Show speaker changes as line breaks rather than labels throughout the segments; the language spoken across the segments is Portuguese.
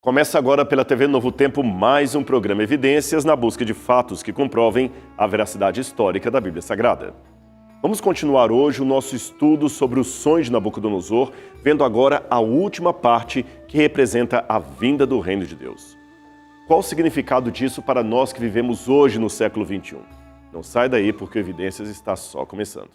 Começa agora pela TV Novo Tempo mais um programa Evidências na busca de fatos que comprovem a veracidade histórica da Bíblia Sagrada. Vamos continuar hoje o nosso estudo sobre os sonhos de Nabucodonosor, vendo agora a última parte que representa a vinda do reino de Deus. Qual o significado disso para nós que vivemos hoje no século XXI? Não sai daí porque Evidências está só começando.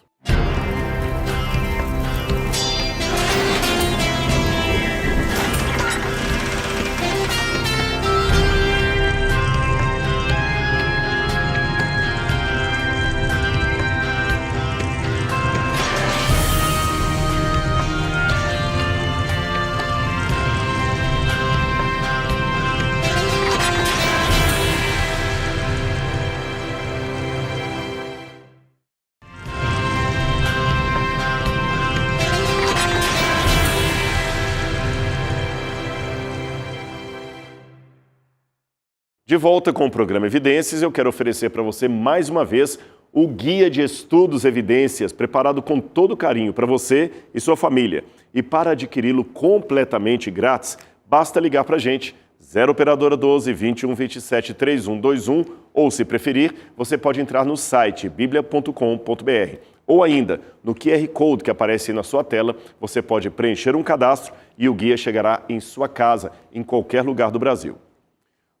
De volta com o programa Evidências, eu quero oferecer para você mais uma vez o Guia de Estudos Evidências, preparado com todo carinho para você e sua família. E para adquiri-lo completamente grátis, basta ligar para a gente, 0 Operadora 12 21 27 3121, ou se preferir, você pode entrar no site biblia.com.br. Ou ainda, no QR Code que aparece aí na sua tela, você pode preencher um cadastro e o guia chegará em sua casa, em qualquer lugar do Brasil.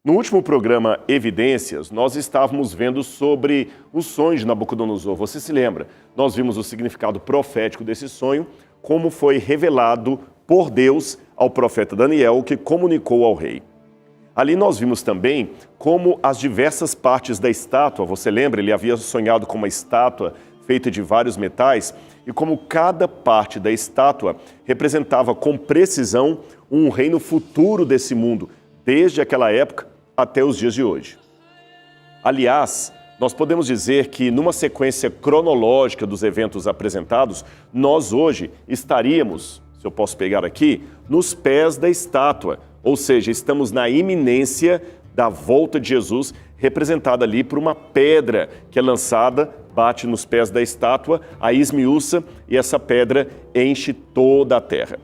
No último programa Evidências, nós estávamos vendo sobre os sonhos de Nabucodonosor. Você se lembra? Nós vimos o significado profético desse sonho, como foi revelado por Deus ao profeta Daniel, que comunicou ao rei. Ali nós vimos também como as diversas partes da estátua, você lembra? Ele havia sonhado com uma estátua feita de vários metais, e como cada parte da estátua representava com precisão um reino futuro desse mundo, desde aquela época até os dias de hoje. Aliás, nós podemos dizer que numa sequência cronológica dos eventos apresentados, nós hoje estaríamos, se eu posso pegar aqui, nos pés da estátua, ou seja, estamos na iminência da volta de Jesus, representada ali por uma pedra que é lançada, bate nos pés da estátua, a esmiuça e essa pedra enche toda a terra.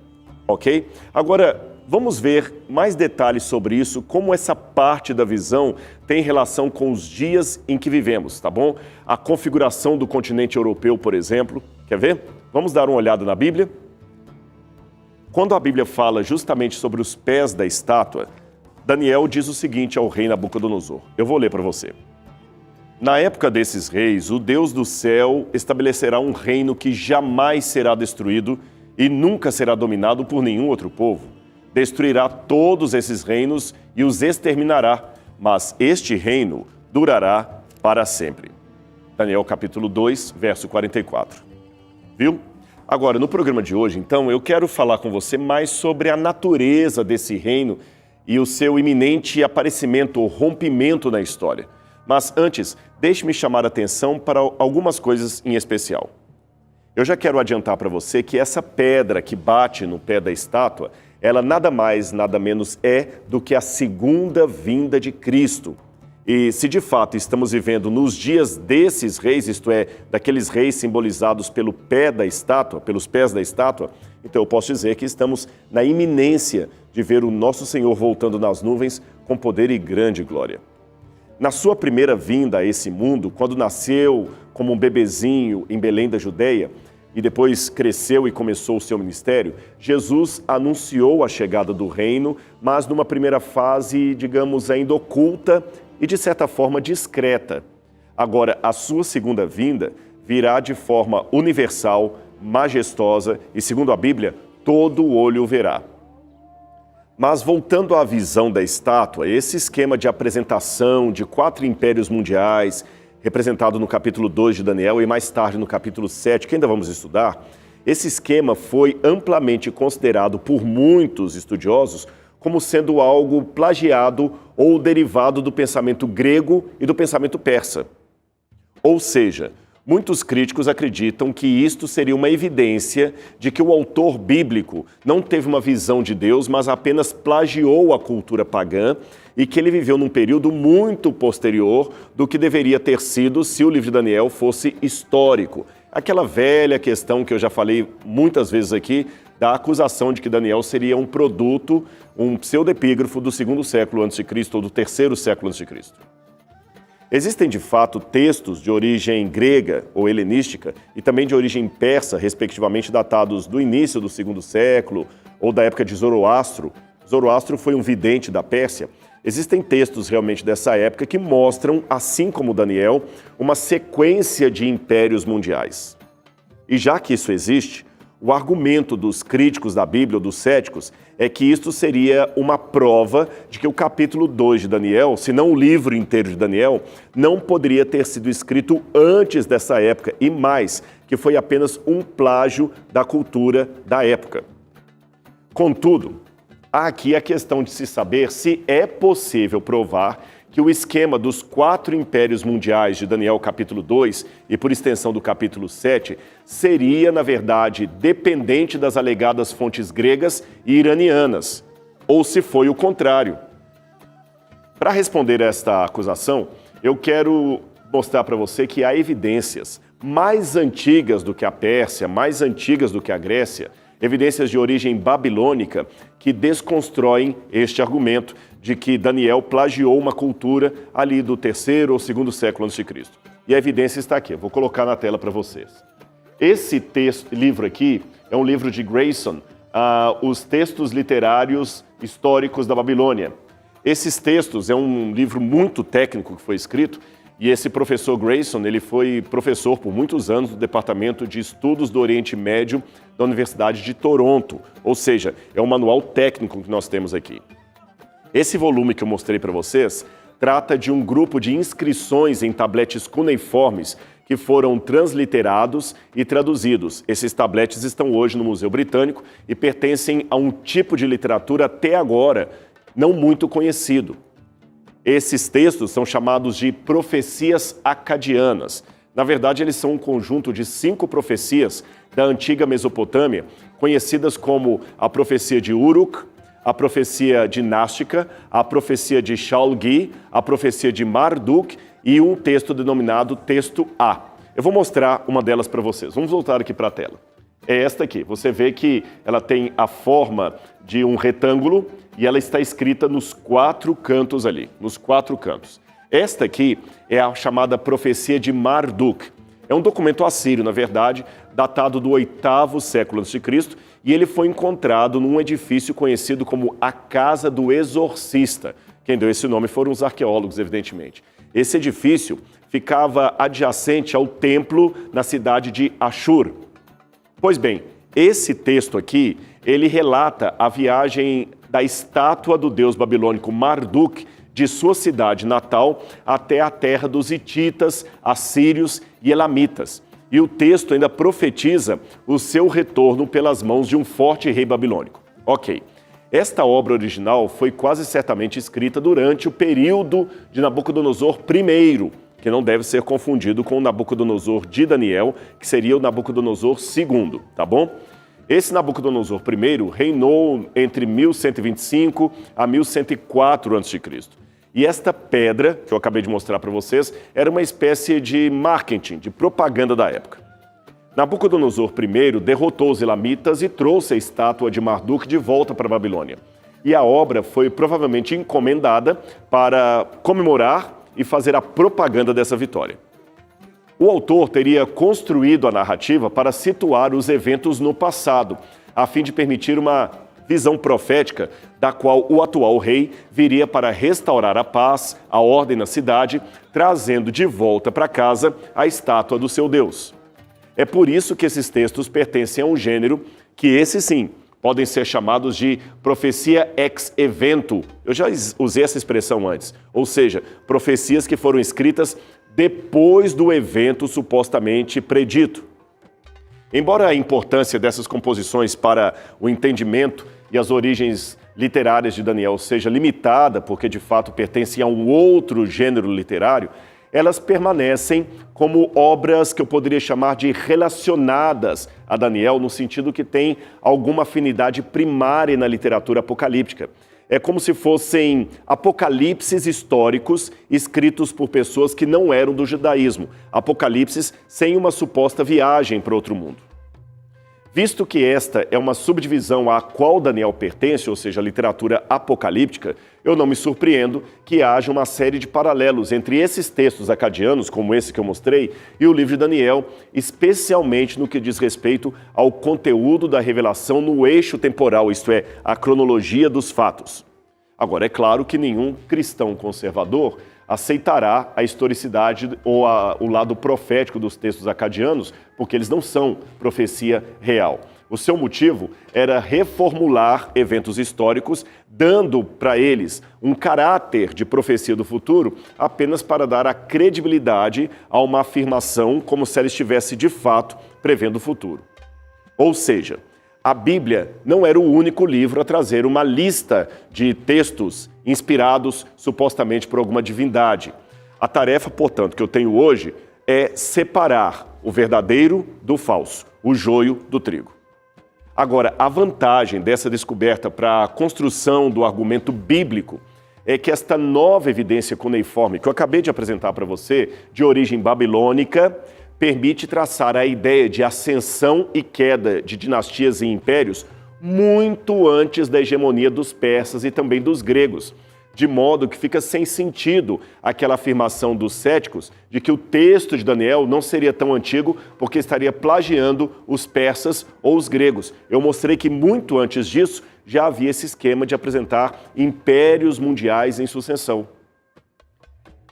Ok? Agora, vamos ver mais detalhes sobre isso, como essa parte da visão tem relação com os dias em que vivemos, tá bom? A configuração do continente europeu, por exemplo. Quer ver? Vamos dar uma olhada na Bíblia? Quando a Bíblia fala justamente sobre os pés da estátua, Daniel diz o seguinte ao rei Nabucodonosor. Eu vou ler para você. Na época desses reis, o Deus do céu estabelecerá um reino que jamais será destruído e nunca será dominado por nenhum outro povo. Destruirá todos esses reinos e os exterminará, mas este reino durará para sempre. Daniel capítulo 2, verso 44. Viu? Agora, no programa de hoje, então, eu quero falar com você mais sobre a natureza desse reino e o seu iminente aparecimento ou rompimento na história. Mas antes, deixe-me chamar a atenção para algumas coisas em especial. Eu já quero adiantar para você que essa pedra que bate no pé da estátua, ela nada mais, nada menos é do que a segunda vinda de Cristo. E se de fato estamos vivendo nos dias desses reis, isto é, daqueles reis simbolizados pelo pé da estátua, pelos pés da estátua, então eu posso dizer que estamos na iminência de ver o nosso Senhor voltando nas nuvens com poder e grande glória. Na sua primeira vinda a esse mundo, quando nasceu como um bebezinho em Belém da Judeia, e depois cresceu e começou o seu ministério, Jesus anunciou a chegada do reino, mas numa primeira fase, digamos, ainda oculta e de certa forma discreta. Agora, a sua segunda vinda virá de forma universal, majestosa e, segundo a Bíblia, todo o olho o verá. Mas voltando à visão da estátua, esse esquema de apresentação de 4 impérios mundiais, representado no capítulo 2 de Daniel e mais tarde no capítulo 7, que ainda vamos estudar, esse esquema foi amplamente considerado por muitos estudiosos como sendo algo plagiado ou derivado do pensamento grego e do pensamento persa. Ou seja, muitos críticos acreditam que isto seria uma evidência de que o autor bíblico não teve uma visão de Deus, mas apenas plagiou a cultura pagã e que ele viveu num período muito posterior do que deveria ter sido se o livro de Daniel fosse histórico. Aquela velha questão que eu já falei muitas vezes aqui, da acusação de que Daniel seria um produto, um pseudepígrafo do segundo século a.C. ou do terceiro século a.C. Existem, de fato, textos de origem grega ou helenística e também de origem persa, respectivamente datados do início do segundo século ou da época de Zoroastro. Zoroastro foi um vidente da Pérsia. Existem textos realmente dessa época que mostram, assim como Daniel, uma sequência de impérios mundiais. E já que isso existe, o argumento dos críticos da Bíblia, ou dos céticos, é que isto seria uma prova de que o capítulo 2 de Daniel, se não o livro inteiro de Daniel, não poderia ter sido escrito antes dessa época, e mais, que foi apenas um plágio da cultura da época. Contudo, há aqui a questão de se saber se é possível provar que o esquema dos 4 impérios mundiais de Daniel capítulo 2 e por extensão do capítulo 7 seria, na verdade, dependente das alegadas fontes gregas e iranianas, ou se foi o contrário. Para responder a esta acusação, eu quero mostrar para você que há evidências mais antigas do que a Pérsia, mais antigas do que a Grécia, evidências de origem babilônica que desconstroem este argumento de que Daniel plagiou uma cultura ali do terceiro ou segundo século a.C. E a evidência está aqui, eu vou colocar na tela para vocês. Esse livro aqui é um livro de Grayson, Os Textos Literários Históricos da Babilônia. Esses textos é um livro muito técnico que foi escrito, e esse professor Grayson, ele foi professor por muitos anos do Departamento de Estudos do Oriente Médio da Universidade de Toronto, ou seja, é um manual técnico que nós temos aqui. Esse volume que eu mostrei para vocês trata de um grupo de inscrições em tabletes cuneiformes que foram transliterados e traduzidos. Esses tabletes estão hoje no Museu Britânico e pertencem a um tipo de literatura até agora não muito conhecido. Esses textos são chamados de profecias acadianas. Na verdade, eles são um conjunto de 5 profecias da antiga Mesopotâmia, conhecidas como a profecia de Uruk, a profecia dinástica, a profecia de Shalgi, a profecia de Marduk e um texto denominado texto A. Eu vou mostrar uma delas para vocês. Vamos voltar aqui para a tela. É esta aqui. Você vê que ela tem a forma de um retângulo e ela está escrita nos 4 cantos ali, nos 4 cantos. Esta aqui é a chamada profecia de Marduk. É um documento assírio, na verdade, datado do 8º século a.C., e ele foi encontrado num edifício conhecido como a Casa do Exorcista. Quem deu esse nome foram os arqueólogos, evidentemente. Esse edifício ficava adjacente ao templo na cidade de Ashur. Pois bem, esse texto aqui, ele relata a viagem da estátua do deus babilônico Marduk de sua cidade natal até a terra dos hititas, assírios e elamitas. E o texto ainda profetiza o seu retorno pelas mãos de um forte rei babilônico. Ok, esta obra original foi quase certamente escrita durante o período de Nabucodonosor I, que não deve ser confundido com o Nabucodonosor de Daniel, que seria o Nabucodonosor II, tá bom? Esse Nabucodonosor I reinou entre 1125 a 1104 a.C. E esta pedra, que eu acabei de mostrar para vocês, era uma espécie de marketing, de propaganda da época. Nabucodonosor I derrotou os elamitas e trouxe a estátua de Marduk de volta para a Babilônia. E a obra foi provavelmente encomendada para comemorar e fazer a propaganda dessa vitória. O autor teria construído a narrativa para situar os eventos no passado, a fim de permitir uma visão profética da qual o atual rei viria para restaurar a paz, a ordem na cidade, trazendo de volta para casa a estátua do seu Deus. É por isso que esses textos pertencem a um gênero que, esses sim, podem ser chamados de profecia ex evento. Eu já usei essa expressão antes, ou seja, profecias que foram escritas depois do evento supostamente predito. Embora a importância dessas composições para o entendimento e as origens literárias de Daniel seja limitada, porque de fato pertencem a um outro gênero literário, elas permanecem como obras que eu poderia chamar de relacionadas a Daniel, no sentido que tem alguma afinidade primária na literatura apocalíptica. É como se fossem apocalipses históricos escritos por pessoas que não eram do judaísmo, apocalipses sem uma suposta viagem para outro mundo. Visto que esta é uma subdivisão à qual Daniel pertence, ou seja, a literatura apocalíptica, eu não me surpreendo que haja uma série de paralelos entre esses textos acadianos, como esse que eu mostrei, e o livro de Daniel, especialmente no que diz respeito ao conteúdo da revelação no eixo temporal, isto é, a cronologia dos fatos. Agora, é claro que nenhum cristão conservador aceitará a historicidade ou o lado profético dos textos acadianos, porque eles não são profecia real. O seu motivo era reformular eventos históricos, dando para eles um caráter de profecia do futuro, apenas para dar a credibilidade a uma afirmação como se ela estivesse de fato prevendo o futuro. Ou seja, a Bíblia não era o único livro a trazer uma lista de textos inspirados supostamente por alguma divindade. A tarefa, portanto, que eu tenho hoje é separar o verdadeiro do falso, o joio do trigo. Agora, a vantagem dessa descoberta para a construção do argumento bíblico é que esta nova evidência cuneiforme que eu acabei de apresentar para você, de origem babilônica, permite traçar a ideia de ascensão e queda de dinastias e impérios muito antes da hegemonia dos persas e também dos gregos, de modo que fica sem sentido aquela afirmação dos céticos de que o texto de Daniel não seria tão antigo porque estaria plagiando os persas ou os gregos. Eu mostrei que muito antes disso já havia esse esquema de apresentar impérios mundiais em sucessão.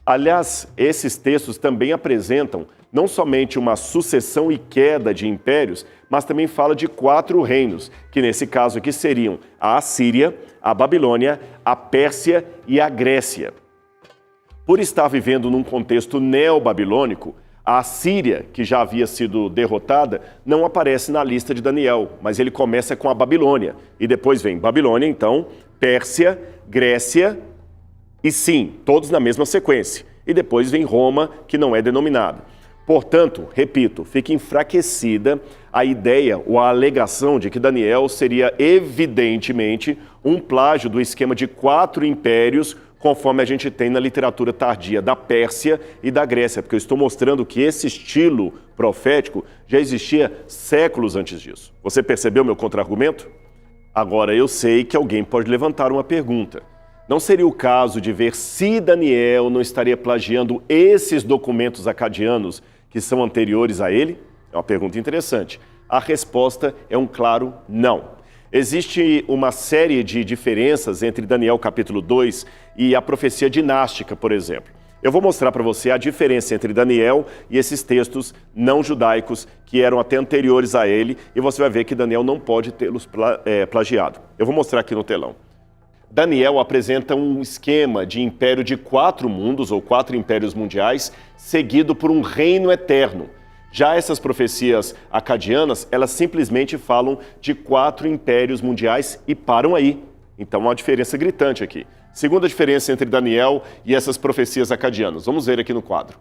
Aliás, esses textos também apresentam não somente uma sucessão e queda de impérios, mas também fala de 4 reinos, que nesse caso aqui seriam a Assíria, a Babilônia, a Pérsia e a Grécia. Por estar vivendo num contexto neobabilônico, a Assíria, que já havia sido derrotada, não aparece na lista de Daniel, mas ele começa com a Babilônia. E depois vem Babilônia, então, Pérsia, Grécia e sim, todos na mesma sequência. E depois vem Roma, que não é denominada. Portanto, repito, fica enfraquecida a ideia ou a alegação de que Daniel seria evidentemente um plágio do esquema de 4 impérios, conforme a gente tem na literatura tardia da Pérsia e da Grécia, porque eu estou mostrando que esse estilo profético já existia séculos antes disso. Você percebeu meu contra-argumento? Agora, eu sei que alguém pode levantar uma pergunta. Não seria o caso de ver se Daniel não estaria plagiando esses documentos acadianos que são anteriores a ele? É uma pergunta interessante. A resposta é um claro não. Existe uma série de diferenças entre Daniel capítulo 2 e a profecia dinástica, por exemplo. Eu vou mostrar para você a diferença entre Daniel e esses textos não judaicos que eram até anteriores a ele, e você vai ver que Daniel não pode tê-los plagiado. Eu vou mostrar aqui no telão. Daniel apresenta um esquema de império de 4 mundos, ou 4 impérios mundiais, seguido por um reino eterno. Já essas profecias acadianas, elas simplesmente falam de 4 impérios mundiais e param aí. Então, há uma diferença gritante aqui. Segunda diferença entre Daniel e essas profecias acadianas. Vamos ver aqui no quadro.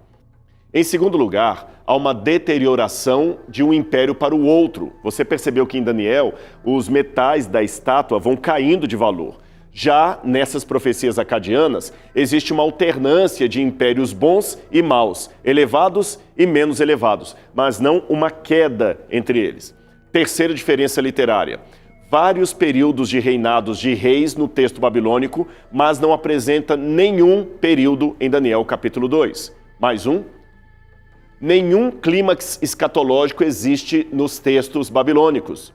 Em segundo lugar, há uma deterioração de um império para o outro. Você percebeu que em Daniel, os metais da estátua vão caindo de valor. Já nessas profecias acadianas, existe uma alternância de impérios bons e maus, elevados e menos elevados, mas não uma queda entre eles. Terceira diferença literária. Vários períodos de reinados de reis no texto babilônico, mas não apresenta nenhum período em Daniel capítulo 2. Mais um. Nenhum clímax escatológico existe nos textos babilônicos.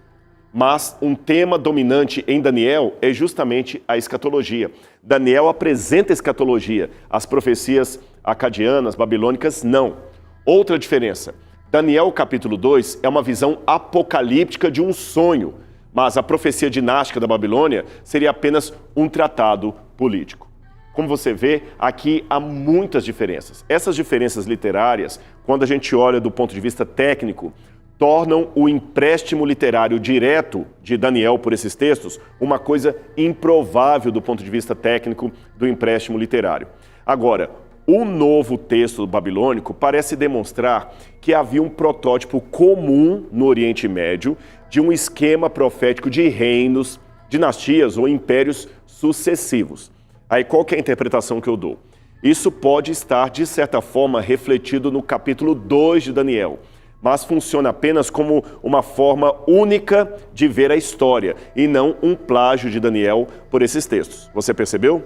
Mas um tema dominante em Daniel é justamente a escatologia. Daniel apresenta escatologia, as profecias acadianas, babilônicas, não. Outra diferença, Daniel capítulo 2 é uma visão apocalíptica de um sonho, mas a profecia dinástica da Babilônia seria apenas um tratado político. Como você vê, aqui há muitas diferenças. Essas diferenças literárias, quando a gente olha do ponto de vista técnico, tornam o empréstimo literário direto de Daniel por esses textos uma coisa improvável do ponto de vista técnico do empréstimo literário. Agora, o novo texto babilônico parece demonstrar que havia um protótipo comum no Oriente Médio de um esquema profético de reinos, dinastias ou impérios sucessivos. Aí qual que é a interpretação que eu dou? Isso pode estar, de certa forma, refletido no capítulo 2 de Daniel. mas funciona apenas como uma forma única de ver a história e não um plágio de Daniel por esses textos. Você percebeu?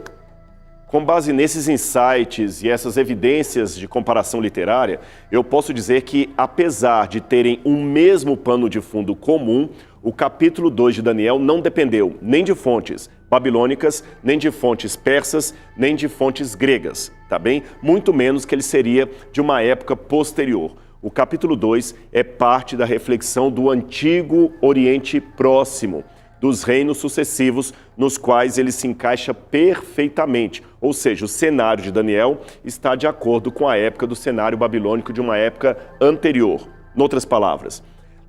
Com base nesses insights e essas evidências de comparação literária, eu posso dizer que, apesar de terem um mesmo pano de fundo comum, o capítulo 2 de Daniel não dependeu nem de fontes babilônicas, nem de fontes persas, nem de fontes gregas, tá bem? Muito menos que ele seria de uma época posterior. O capítulo 2 é parte da reflexão do antigo Oriente Próximo, dos reinos sucessivos nos quais ele se encaixa perfeitamente. Ou seja, o cenário de Daniel está de acordo com a época do cenário babilônico de uma época anterior. Em outras palavras,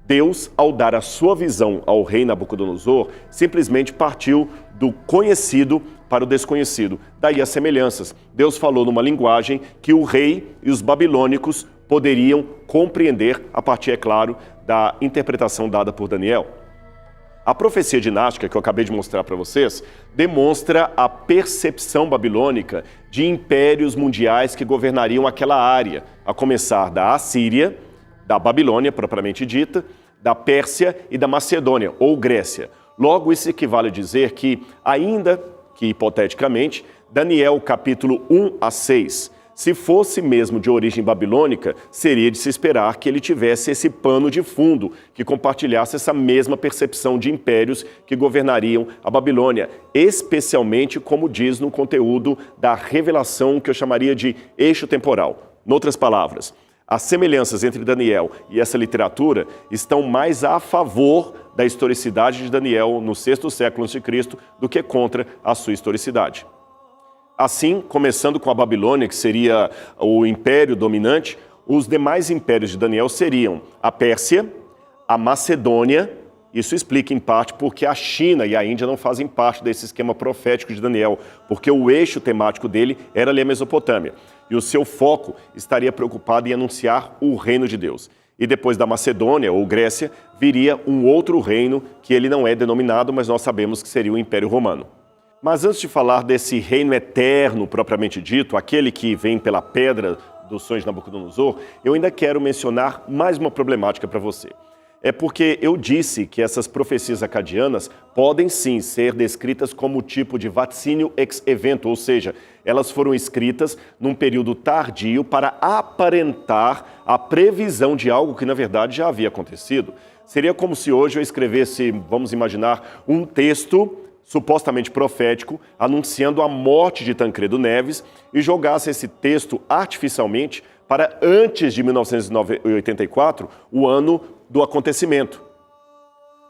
Deus, ao dar a sua visão ao rei Nabucodonosor, simplesmente partiu do conhecido para o desconhecido. Daí as semelhanças. Deus falou numa linguagem que o rei e os babilônicos poderiam compreender a partir, é claro, da interpretação dada por Daniel. A profecia dinástica, que eu acabei de mostrar para vocês, demonstra a percepção babilônica de impérios mundiais que governariam aquela área, a começar da Assíria, da Babilônia, propriamente dita, da Pérsia e da Macedônia, ou Grécia. Logo, isso equivale a dizer que, ainda que hipoteticamente, Daniel capítulo 1 a 6, se fosse mesmo de origem babilônica, seria de se esperar que ele tivesse esse pano de fundo, que compartilhasse essa mesma percepção de impérios que governariam a Babilônia, especialmente como diz no conteúdo da revelação que eu chamaria de eixo temporal. Em outras palavras, as semelhanças entre Daniel e essa literatura estão mais a favor da historicidade de Daniel no 6º século a.C. do que contra a sua historicidade. Assim, começando com a Babilônia, que seria o império dominante, os demais impérios de Daniel seriam a Pérsia, a Macedônia. Isso explica em parte porque a China e a Índia não fazem parte desse esquema profético de Daniel, porque o eixo temático dele era ali a Mesopotâmia. E o seu foco estaria preocupado em anunciar o reino de Deus. E depois da Macedônia, ou Grécia, viria um outro reino que ele não é denominado, mas nós sabemos que seria o Império Romano. Mas antes de falar desse reino eterno propriamente dito, aquele que vem pela pedra dos sonhos de Nabucodonosor, eu ainda quero mencionar mais uma problemática para você. É porque eu disse que essas profecias acadianas podem sim ser descritas como tipo de vaticínio ex evento, ou seja, elas foram escritas num período tardio para aparentar a previsão de algo que na verdade já havia acontecido. Seria como se hoje eu escrevesse, vamos imaginar, um texto supostamente profético, anunciando a morte de Tancredo Neves e jogasse esse texto artificialmente para antes de 1984, o ano do acontecimento.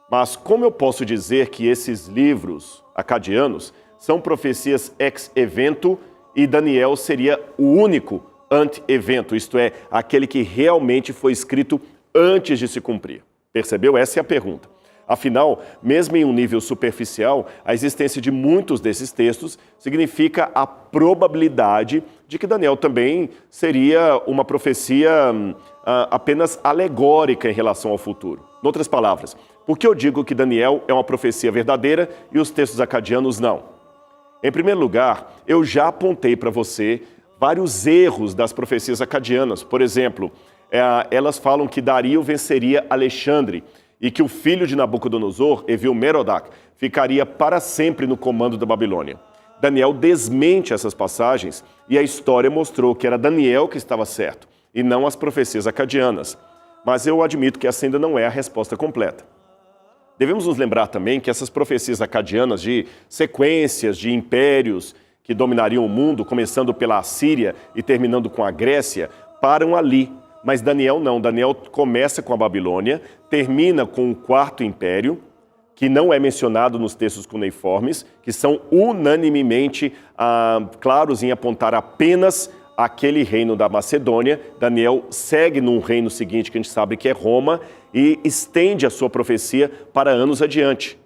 Mas como eu posso dizer que esses livros acadianos são profecias ex-evento e Daniel seria o único ante-evento, isto é, aquele que realmente foi escrito antes de se cumprir? Percebeu? Essa é a pergunta. Afinal, mesmo em um nível superficial, a existência de muitos desses textos significa a probabilidade de que Daniel também seria uma profecia apenas alegórica em relação ao futuro. Em outras palavras, por que eu digo que Daniel é uma profecia verdadeira e os textos acadianos não? Em primeiro lugar, eu já apontei para você vários erros das profecias acadianas. Por exemplo, elas falam que Dario venceria Alexandre, e que o filho de Nabucodonosor, Evil-Merodach, ficaria para sempre no comando da Babilônia. Daniel desmente essas passagens e a história mostrou que era Daniel que estava certo e não as profecias acadianas. Mas eu admito que essa ainda não é a resposta completa. Devemos nos lembrar também que essas profecias acadianas de sequências de impérios que dominariam o mundo, começando pela Assíria e terminando com a Grécia, param ali. Mas Daniel não. Daniel começa com a Babilônia, termina com o 4º império, que não é mencionado nos textos cuneiformes, que são unanimemente claros em apontar apenas aquele reino da Macedônia. Daniel segue num reino seguinte, que a gente sabe que é Roma, e estende a sua profecia para anos adiante.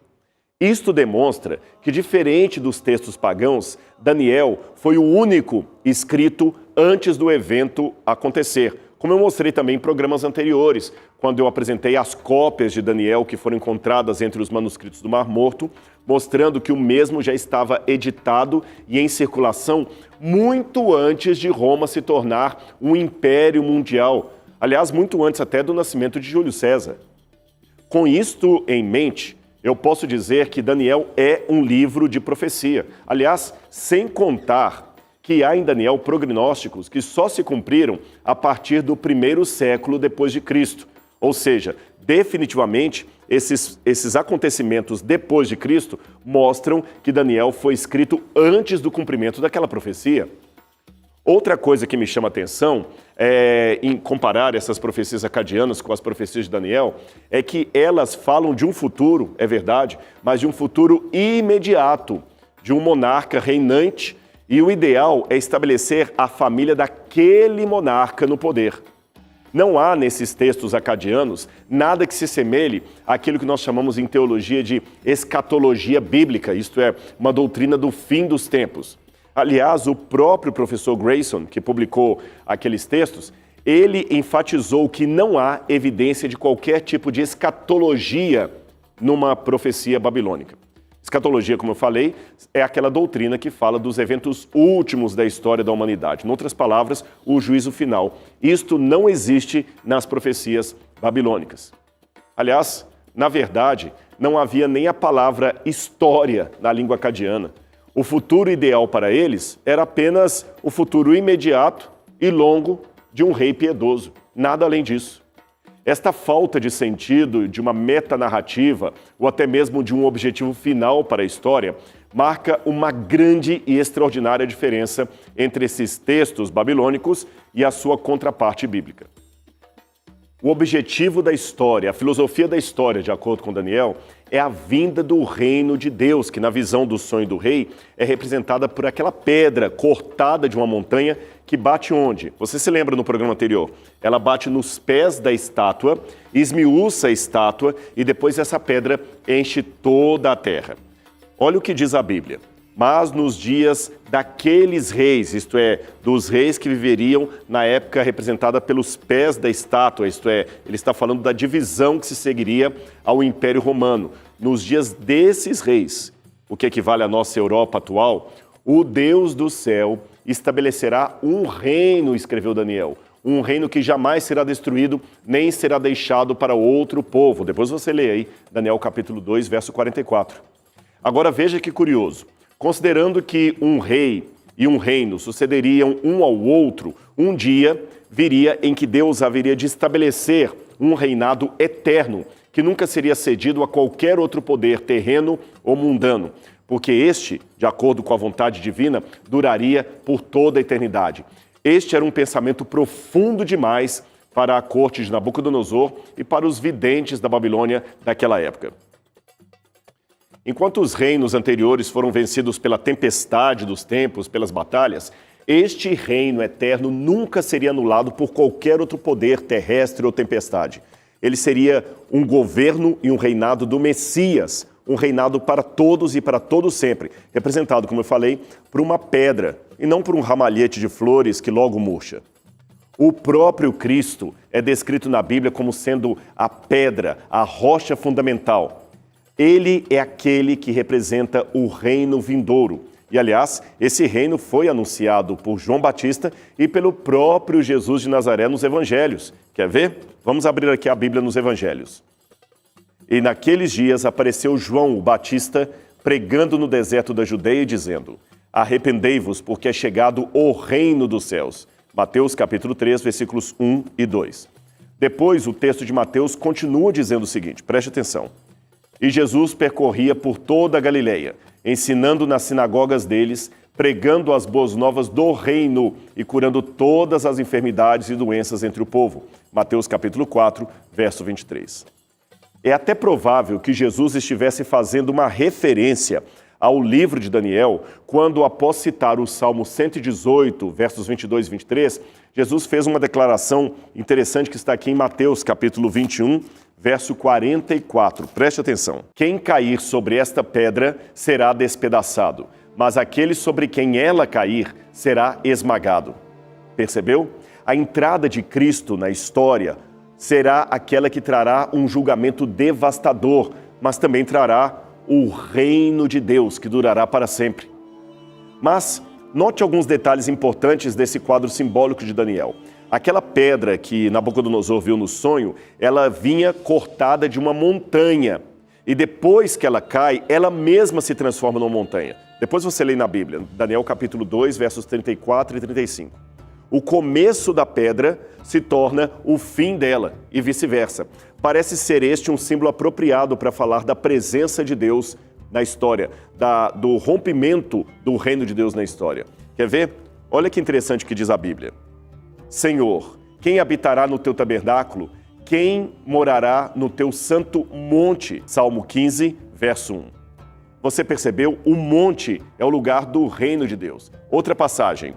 Isto demonstra que, diferente dos textos pagãos, Daniel foi o único escrito antes do evento acontecer. Como eu mostrei também em programas anteriores, quando eu apresentei as cópias de Daniel que foram encontradas entre os manuscritos do Mar Morto, mostrando que o mesmo já estava editado e em circulação muito antes de Roma se tornar um império mundial. Aliás, muito antes até do nascimento de Júlio César. Com isto em mente, eu posso dizer que Daniel é um livro de profecia. Aliás, sem contar que há em Daniel prognósticos que só se cumpriram a partir do 1º século depois de Cristo. Ou seja, definitivamente, esses acontecimentos depois de Cristo mostram que Daniel foi escrito antes do cumprimento daquela profecia. Outra coisa que me chama a atenção em comparar essas profecias acadianas com as profecias de Daniel é que elas falam de um futuro, é verdade, mas de um futuro imediato, de um monarca reinante, e o ideal é estabelecer a família daquele monarca no poder. Não há nesses textos acadianos nada que se semelhe àquilo que nós chamamos em teologia de escatologia bíblica, isto é, uma doutrina do fim dos tempos. Aliás, o próprio professor Grayson, que publicou aqueles textos, ele enfatizou que não há evidência de qualquer tipo de escatologia numa profecia babilônica. Escatologia, como eu falei, é aquela doutrina que fala dos eventos últimos da história da humanidade. Em outras palavras, o juízo final. Isto não existe nas profecias babilônicas. Aliás, na verdade, não havia nem a palavra história na língua acadiana. O futuro ideal para eles era apenas o futuro imediato e longo de um rei piedoso. Nada além disso. Esta falta de sentido, de uma metanarrativa, ou até mesmo de um objetivo final para a história, marca uma grande e extraordinária diferença entre esses textos babilônicos e a sua contraparte bíblica. O objetivo da história, a filosofia da história, de acordo com Daniel, é a vinda do reino de Deus, que na visão do sonho do rei é representada por aquela pedra cortada de uma montanha que bate onde? Você se lembra no programa anterior? Ela bate nos pés da estátua, esmiuça a estátua e depois essa pedra enche toda a terra. Olha o que diz a Bíblia. Mas nos dias daqueles reis, isto é, dos reis que viveriam na época representada pelos pés da estátua, isto é, ele está falando da divisão que se seguiria ao Império Romano. Nos dias desses reis, o que equivale à nossa Europa atual, o Deus do céu estabelecerá um reino, escreveu Daniel, um reino que jamais será destruído, nem será deixado para outro povo. Depois você lê aí, Daniel capítulo 2, verso 44. Agora veja que curioso. Considerando que um rei e um reino sucederiam um ao outro, um dia viria em que Deus haveria de estabelecer um reinado eterno, que nunca seria cedido a qualquer outro poder terreno ou mundano, porque este, de acordo com a vontade divina, duraria por toda a eternidade. Este era um pensamento profundo demais para a corte de Nabucodonosor e para os videntes da Babilônia daquela época. Enquanto os reinos anteriores foram vencidos pela tempestade dos tempos, pelas batalhas, este reino eterno nunca seria anulado por qualquer outro poder terrestre ou tempestade. Ele seria um governo e um reinado do Messias, um reinado para todos e para todos sempre, representado, como eu falei, por uma pedra e não por um ramalhete de flores que logo murcha. O próprio Cristo é descrito na Bíblia como sendo a pedra, a rocha fundamental. Ele é aquele que representa o reino vindouro. E, aliás, esse reino foi anunciado por João Batista e pelo próprio Jesus de Nazaré nos Evangelhos. Quer ver? Vamos abrir aqui a Bíblia nos Evangelhos. E naqueles dias apareceu João o Batista pregando no deserto da Judeia e dizendo: arrependei-vos, porque é chegado o reino dos céus. Mateus capítulo 3, versículos 1 e 2. Depois, o texto de Mateus continua dizendo o seguinte, preste atenção. E Jesus percorria por toda a Galileia, ensinando nas sinagogas deles, pregando as boas novas do reino e curando todas as enfermidades e doenças entre o povo. Mateus capítulo 4, verso 23. É até provável que Jesus estivesse fazendo uma referência ao livro de Daniel, quando, após citar o Salmo 118, versos 22 e 23, Jesus fez uma declaração interessante que está aqui em Mateus capítulo 21, verso 44. Preste atenção. Quem cair sobre esta pedra será despedaçado, mas aquele sobre quem ela cair será esmagado. Percebeu? A entrada de Cristo na história será aquela que trará um julgamento devastador, mas também trará o reino de Deus, que durará para sempre. Mas note alguns detalhes importantes desse quadro simbólico de Daniel. Aquela pedra que Nabucodonosor viu no sonho, ela vinha cortada de uma montanha. E depois que ela cai, ela mesma se transforma numa montanha. Depois você lê na Bíblia, Daniel capítulo 2, versos 34 e 35. O começo da pedra se torna o fim dela e vice-versa. Parece ser este um símbolo apropriado para falar da presença de Deus na história, do rompimento do reino de Deus na história. Quer ver? Olha que interessante que diz a Bíblia. Senhor, quem habitará no teu tabernáculo? Quem morará no teu santo monte? Salmo 15, verso 1. Você percebeu? O monte é o lugar do reino de Deus. Outra passagem.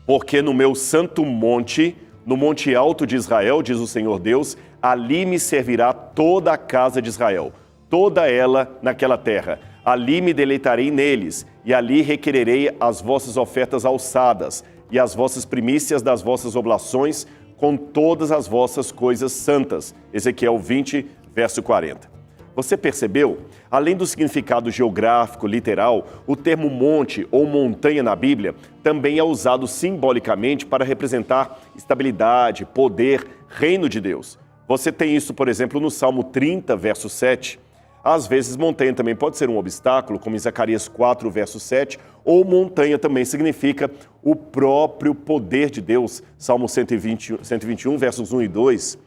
Porque no meu santo monte, no monte alto de Israel, diz o Senhor Deus, ali me servirá toda a casa de Israel, toda ela naquela terra. Ali me deleitarei neles, e ali requererei as vossas ofertas alçadas, e as vossas primícias das vossas oblações, com todas as vossas coisas santas. Ezequiel 20, verso 40. Você percebeu? Além do significado geográfico, literal, o termo monte ou montanha na Bíblia também é usado simbolicamente para representar estabilidade, poder, reino de Deus. Você tem isso, por exemplo, no Salmo 30, verso 7. Às vezes, montanha também pode ser um obstáculo, como em Zacarias 4, verso 7, ou montanha também significa o próprio poder de Deus, Salmo 121, versos 1 e 2.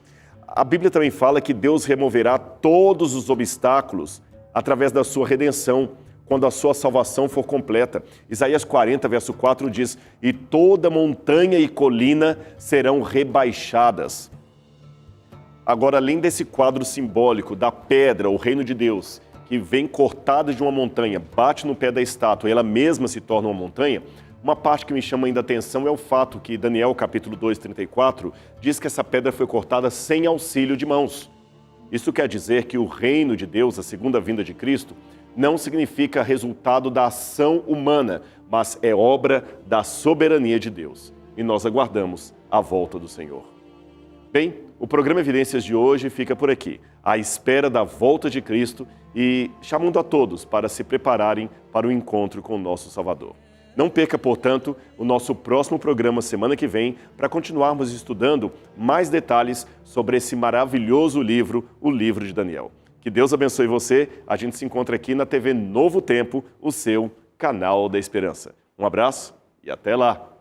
A Bíblia também fala que Deus removerá todos os obstáculos através da sua redenção, quando a sua salvação for completa. Isaías 40, verso 4 diz, e toda montanha e colina serão rebaixadas. Agora, além desse quadro simbólico da pedra, o reino de Deus, que vem cortada de uma montanha, bate no pé da estátua e ela mesma se torna uma montanha, uma parte que me chama ainda a atenção é o fato que Daniel, capítulo 2, 34, diz que essa pedra foi cortada sem auxílio de mãos. Isso quer dizer que o reino de Deus, a segunda vinda de Cristo, não significa resultado da ação humana, mas é obra da soberania de Deus. E nós aguardamos a volta do Senhor. Bem, o programa Evidências de hoje fica por aqui, à espera da volta de Cristo e chamando a todos para se prepararem para o encontro com o nosso Salvador. Não perca, portanto, o nosso próximo programa semana que vem para continuarmos estudando mais detalhes sobre esse maravilhoso livro, o livro de Daniel. Que Deus abençoe você. A gente se encontra aqui na TV Novo Tempo, o seu canal da esperança. Um abraço e até lá!